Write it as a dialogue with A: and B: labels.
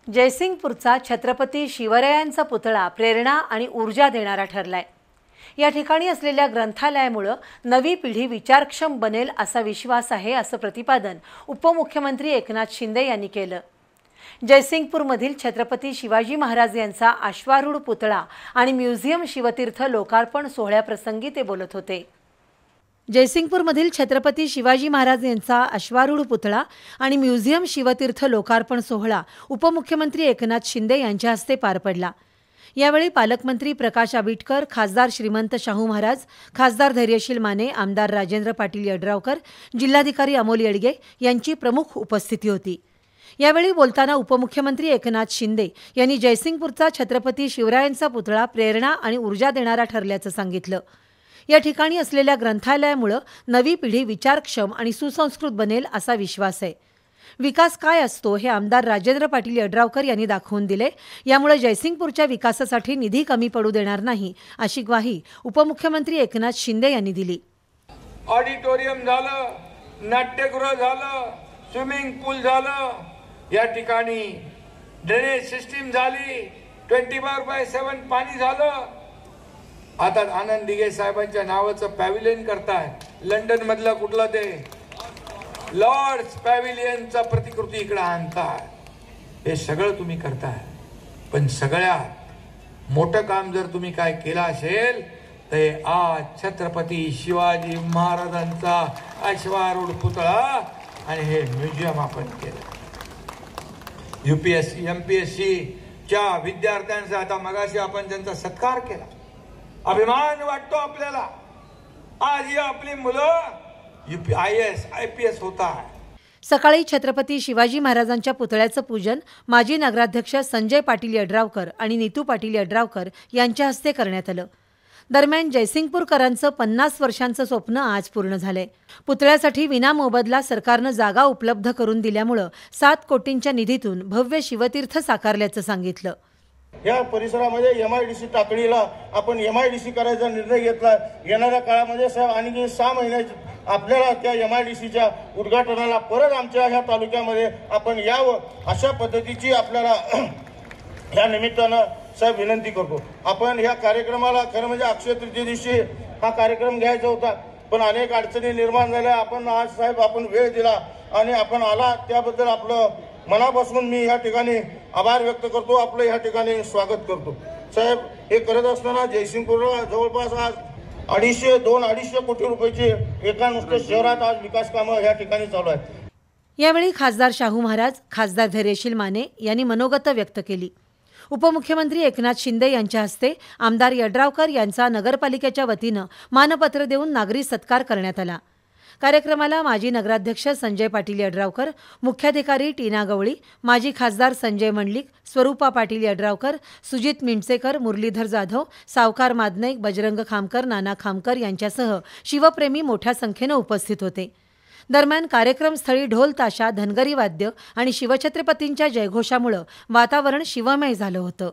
A: जयसिंगपूरचा छत्रपती शिवरायांचा पुतळा प्रेरणा आणि ऊर्जा देणारा ठरलाय। या ठिकाणी असलेल्या ग्रंथालयामुळे नवी पिढी विचारक्षम बनेल असा विश्वास आहे, असं प्रतिपादन उपमुख्यमंत्री एकनाथ शिंदे यांनी केलं। जयसिंगपूरमधील छत्रपती शिवाजी महाराज यांचा अश्वारूढ पुतळा आणि म्युझियम शिवतीर्थ लोकार्पण सोहळ्याप्रसंगी ते बोलत होते। जयसिंगपूरमधील छत्रपती शिवाजी महाराज यांचा अश्वारूढ पुतळा आणि म्युझियम शिवतीर्थ लोकार्पण सोहळा उपमुख्यमंत्री एकनाथ शिंदे यांच्या हस्ते पार पडला। यावेळी पालकमंत्री प्रकाश आबिटकर, खासदार श्रीमंत शाहू महाराज, खासदार धैर्यशील माने, आमदार राजेंद्र पाटील यड्रावकर, जिल्हाधिकारी अमोल येडगे यांची प्रमुख उपस्थिती होती। यावेळी बोलताना उपमुख्यमंत्री एकनाथ शिंदे यांनी जयसिंगपूरचा छत्रपती शिवरायांचा पुतळा प्रेरणा आणि ऊर्जा देणारा ठरल्याचं सांगितलं। या ठिकाणी असलेल्या ग्रंथालयामुळे नवी पिढी विचारक्षम आणि सुसंस्कृत बनेल असा विश्वास आहे। विकास काय असतो हे आमदार राजेंद्र पाटील यड्रावकर यांनी दाखवून दिले। यामुळे जयसिंगपूरच्या विकासासाठी निधी कमी पडू देणार नाही, अशी ग्वाही उपमुख्यमंत्री एकनाथ शिंदे यांनी दिली।
B: ऑडिटोरियम झालं, नाट्यगृह झालं, स्विमिंग पूल झालं, या ठिकाणी ड्रेनेज सिस्टीम झाली, 24/7 पाणी झालं। आता आनंद दिघे साहेबांच्या नावाचं पॅव्हिलियन करताय। लंडन मधला कुठला ते लॉर्ड्स पॅव्हिलियनचा प्रतिकृती इकडे आणताय। हे सगळं तुम्ही करताय, पण सगळ्यात मोठं काम जर तुम्ही काय केलं असेल ते आज छत्रपती शिवाजी महाराजांचा अश्वारूढ पुतळा आणि हे म्युझियम आपण केलं। UPSC MPSC च्या विद्यार्थ्यांचा आता मगाशी आपण त्यांचा सत्कार केला, अभिमान वाटतो आपल्याला। आज ही आपली मुलं IAS IPS होता है।
A: सकाळी छत्रपती शिवाजी महाराजांच्या पुतळ्याचं पूजन माजी नगराध्यक्ष संजय पाटील यड्रावकर आणि नीतू पाटील यड्रावकर यांच्या हस्ते करण्यात आलं। दरम्यान जयसिंगपूरकरांचं 50 वर्षांचं स्वप्न आज पूर्ण झालंय। पुतळ्यासाठी विनामोबदला सरकारनं जागा उपलब्ध करून दिल्यामुळे 7 कोटींच्या निधीतून भव्य शिवतीर्थ साकारल्याचं सांगितलं।
C: या परिसरामध्ये MIDC टाकळीला आपण MIDC करायचा निर्णय घेतला। येणाऱ्या काळामध्ये साहेब आणखी 6 महिन्यात आपल्याला त्या MIDCच्या उद्घाटनाला परत आमच्या ह्या तालुक्यामध्ये आपण यावं, अशा पद्धतीची आपल्याला या निमित्तानं साहेब विनंती करतो। आपण ह्या कार्यक्रमाला खरं म्हणजे अक्षय तृतीय दिवशी हा कार्यक्रम घ्यायचा होता, पण अनेक अडचणी निर्माण झाल्या। आपण आज साहेब आपण वेळ दिला आणि आपण आला, त्याबद्दल आपलं मनापासून मी या ठिकाणी आभार व्यक्त करतो, आपलं या ठिकाणी स्वागत करतो। साहेब हे करत असताना जयसिंगपूरला जवळपास आज 2-2.5 कोटी रुपयाची एका नुसत्या शहरात आज विकास कामं या ठिकाणी चालू आहेत।
A: यावेळी खासदार शाहू महाराज, खासदार धैर्यशील माने यांनी मनोगत व्यक्त केली। उपमुख्यमंत्री एकनाथ शिंदे यांच्या हस्ते आमदार यड्रावकर यांचा नगरपालिकेच्या वतीनं मानपत्र देऊन नागरी सत्कार करण्यात आला। कार्यक्रमाला माजी नगराध्यक्ष संजय पाटील यड्रावकर, मुख्याधिकारी टीना गवळी, माजी खासदार संजय मंडलिक, स्वरूपा पाटील यड्रावकर, सुजित मिंडसेकर, मुरलीधर जाधव, सावकार मादनाईक, बजरंग खामकर, नाना खामकर यांच्यासह शिवप्रेमी मोठ्या संख्येनं उपस्थित होते। दरम्यान कार्यक्रमस्थळी ढोल ताशा, धनगरी वाद्य आणि शिवछत्रपतींच्या जयघोषामुळे वातावरण शिवमय झालं होतं।